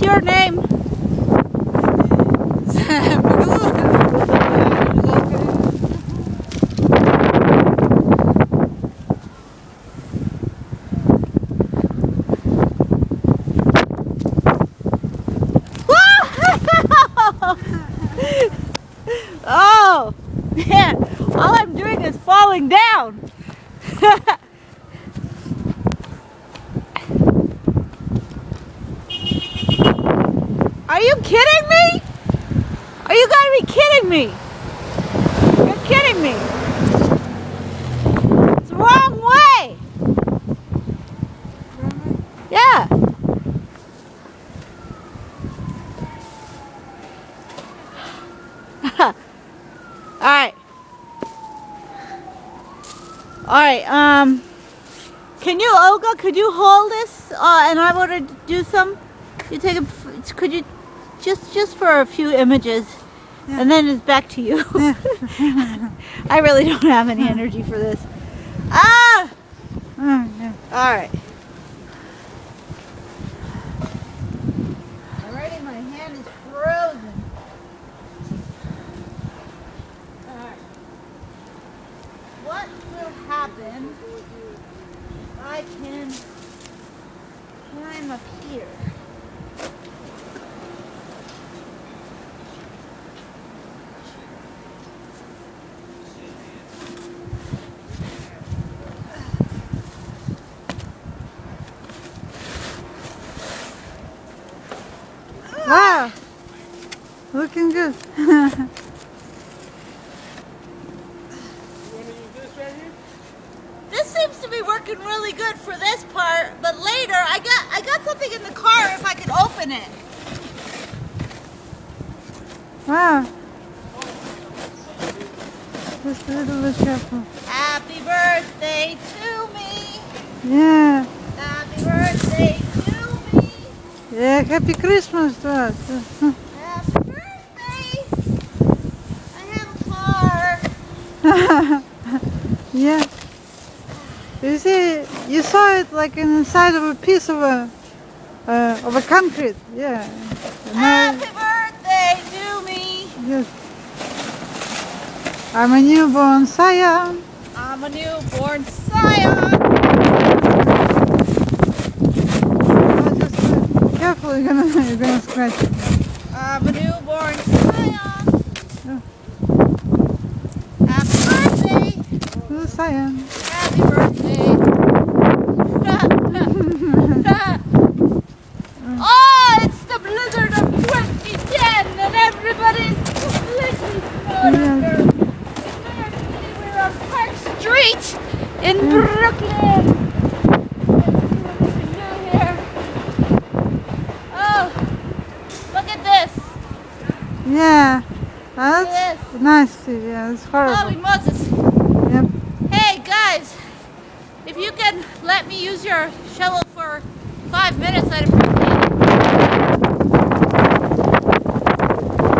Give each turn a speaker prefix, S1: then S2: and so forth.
S1: your name? Oh man, all I'm doing is falling down. Are you kidding me? Are you gonna be kidding me? You're kidding me. It's the wrong way. Yeah. Alright, can you, Olga, could you hold this, and I want to do some, you take a, could you, just for a few images, yeah. And then it's back to you. Yeah. I really don't have any energy for this. Ah! Yeah. Alright. Already my hand is frozen. What will happen if I can climb up here?
S2: Wow! Looking good.
S1: This seems to be working really good for this part, but later I got something in the car if I could open it.
S2: Wow. Just a little bit careful.
S1: Happy birthday to me.
S2: Yeah.
S1: Happy birthday to me.
S2: Yeah, happy Christmas to us.
S1: Happy birthday. I have a car.
S2: Yeah. You see, you saw it like inside of a piece of a concrete. Yeah.
S1: Happy birthday to me.
S2: Yes. I'm a newborn Scion.
S1: I'm a newborn Scion.
S2: Oh, just careful, you're gonna scratch it.
S1: I'm a newborn Scion.
S2: Oh.
S1: Happy birthday.
S2: Oh, Scion.
S1: Happy birthday. Oh, it's the blizzard of 2010 and everybody's completely
S2: Yeah.
S1: We're on Park Street in Brooklyn. Let's see what we can do here. Oh, look at this.
S2: Yeah.
S1: Look at
S2: That's
S1: this.
S2: nice. Yeah, it's
S1: Holy
S2: horrible.
S1: Moses.
S2: Yep.
S1: Hey guys, if you can let me use your shovel for 5 minutes, I'd appreciate it.